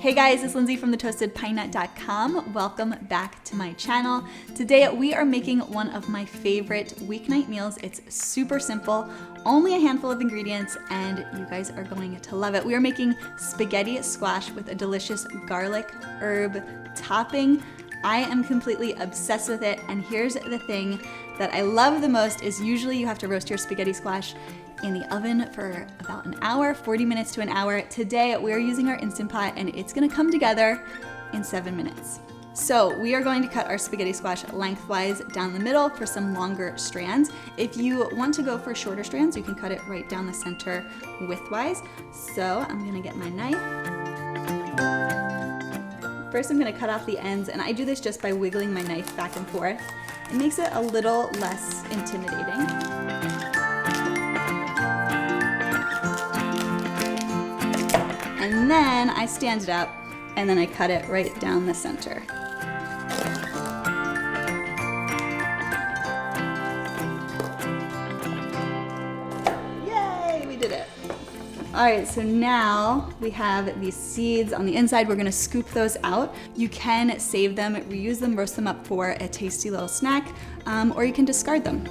Hey guys, it's Lindsay from thetoastedpinenut.com. Welcome back to my channel. Today we are making one of my favorite weeknight meals. It's super simple, only a handful of ingredients, and you guys are going to love it. We are making spaghetti squash with a delicious garlic herb topping. I am completely obsessed with it, and here's the thing that I love the most is usually you have to roast your spaghetti squash in the oven for about an hour, 40 minutes to an hour. Today we're using our Instant Pot and it's gonna come together in 7 minutes. So we are going to cut our spaghetti squash lengthwise down the middle for some longer strands. If you want to go for shorter strands, you can cut it right down the center widthwise. So I'm gonna get my knife. First I'm gonna cut off the ends, and I do this just by wiggling my knife back and forth. It makes it a little less intimidating. And then I stand it up and then I cut it right down the center. Yay, we did it. All right, so now we have these seeds on the inside. We're gonna scoop those out. You can save them, reuse them, roast them up for a tasty little snack, or you can discard them.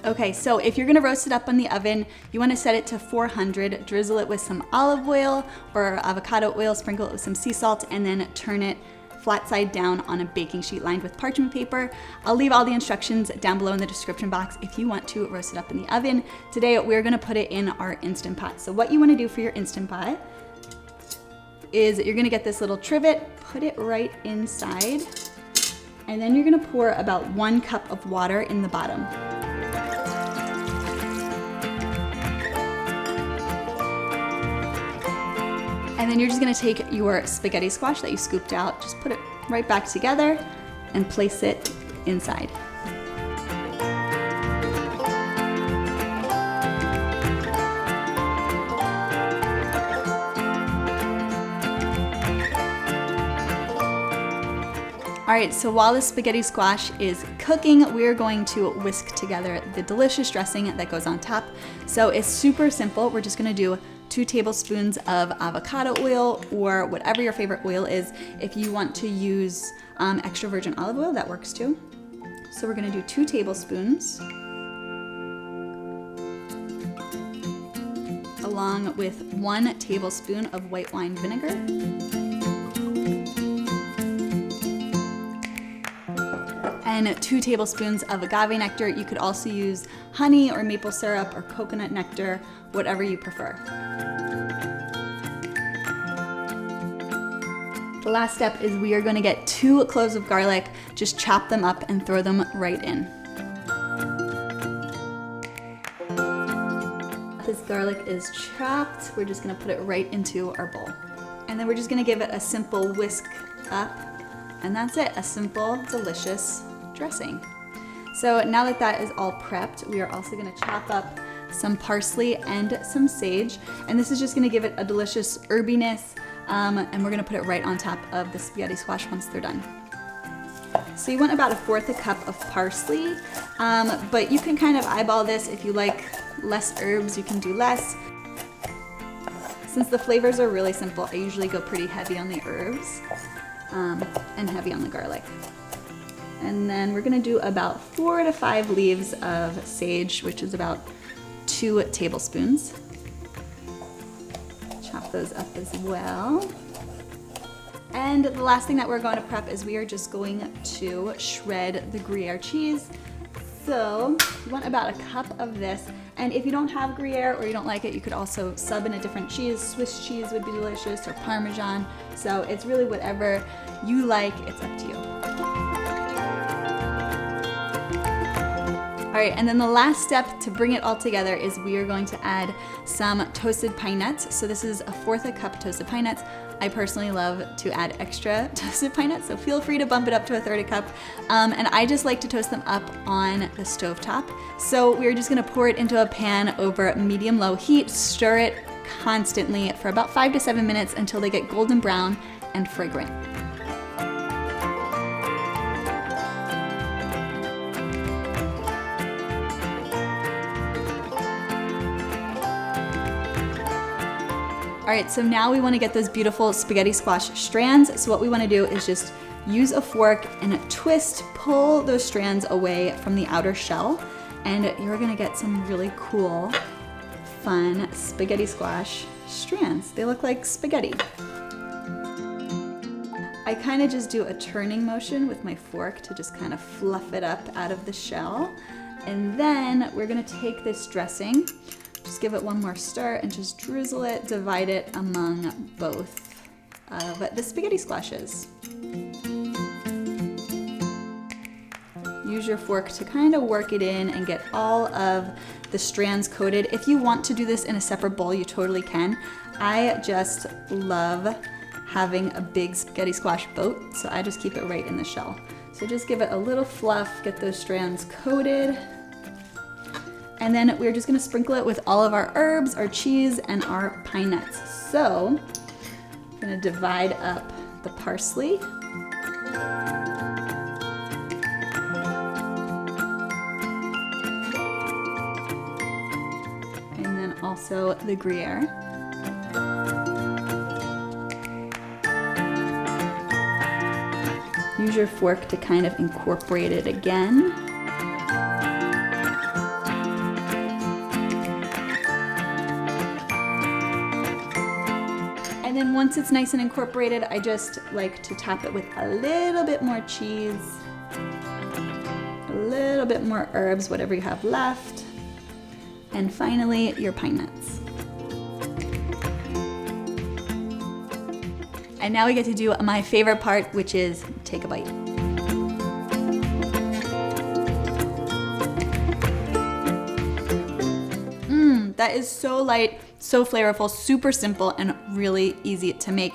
Okay, so if you're gonna roast it up in the oven, you wanna set it to 400, drizzle it with some olive oil or avocado oil, sprinkle it with some sea salt, and then turn it flat side down on a baking sheet lined with parchment paper. I'll leave all the instructions down below in the description box if you want to roast it up in the oven. Today, we're gonna put it in our Instant Pot. So what you wanna do for your Instant Pot is you're gonna get this little trivet, put it right inside, and then you're gonna pour about 1 cup of water in the bottom. And then you're just gonna take your spaghetti squash that you scooped out, just put it right back together and place it inside. All right, so while the spaghetti squash is cooking, we're going to whisk together the delicious dressing that goes on top. So it's super simple. We're just gonna do 2 tablespoons of avocado oil, or whatever your favorite oil is. If you want to use extra virgin olive oil, that works too. So we're gonna do 2 tablespoons, along with 1 tablespoon of white wine vinegar, and 2 tablespoons of agave nectar. You could also use honey or maple syrup or coconut nectar, whatever you prefer. The last step is we are going to get 2 cloves of garlic, just chop them up and throw them right in. This garlic is chopped. We're just going to put it right into our bowl. And then we're just going to give it a simple whisk up, and that's it, a simple, delicious dressing. So now that that is all prepped, we are also going to chop up some parsley and some sage, and this is just going to give it a delicious herbiness, and we're going to put it right on top of the spaghetti squash once they're done. So you want about 1/4 cup of parsley, but you can kind of eyeball this. If you like less herbs, you can do less. Since the flavors are really simple, I usually go pretty heavy on the herbs and heavy on the garlic. And then we're gonna do about 4 to 5 leaves of sage, which is about 2 tablespoons. Chop those up as well. And the last thing that we're going to prep is we are just going to shred the Gruyere cheese. So you want about 1 cup of this. And if you don't have Gruyere or you don't like it, you could also sub in a different cheese. Swiss cheese would be delicious, or Parmesan. So it's really whatever you like, it's up to you. All right, and then the last step to bring it all together is we are going to add some toasted pine nuts. So this is 1/4 cup toasted pine nuts. I personally love to add extra toasted pine nuts, so feel free to bump it up to 1/3 cup. And I just like to toast them up on the stovetop. So we're just gonna pour it into a pan over medium-low heat, stir it constantly for about 5 to 7 minutes until they get golden brown and fragrant. right, so now we want to get those beautiful spaghetti squash strands. So what we want to do is just use a fork and pull those strands away from the outer shell, and you're gonna get some really cool, fun spaghetti squash strands. They look like spaghetti. I kind of just do a turning motion with my fork to just kind of fluff it up out of the shell. And then we're gonna take this dressing, just give it one more stir and just drizzle it, divide it among both of the spaghetti squashes. Use your fork to kind of work it in and get all of the strands coated. If you want to do this in a separate bowl, you totally can. I just love having a big spaghetti squash boat, so I just keep it right in the shell. So just give it a little fluff, get those strands coated, and then we're just gonna sprinkle it with all of our herbs, our cheese, and our pine nuts. So I'm gonna divide up the parsley. And then also the Gruyere. Use your fork to kind of incorporate it again. And then once it's nice and incorporated, I just like to top it with a little bit more cheese, a little bit more herbs, whatever you have left, and finally your pine nuts. And now we get to do my favorite part, which is take a bite. That is so light, so flavorful, super simple, and really easy to make.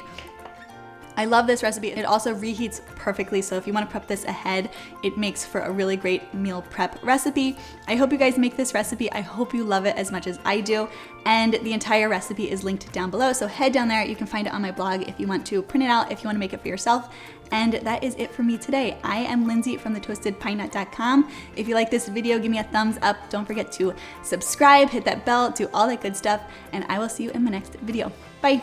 I love this recipe. It also reheats perfectly, so if you want to prep this ahead, it makes for a really great meal prep recipe. I hope you guys make this recipe. I hope you love it as much as I do. And the entire recipe is linked down below, so head down there. You can find it on my blog if you want to print it out, if you want to make it for yourself. And that is it for me today. I am Lindsay from thetoastedpinenut.com. If you like this video, give me a thumbs up. Don't forget to subscribe, hit that bell, do all that good stuff, and I will see you in my next video. Bye.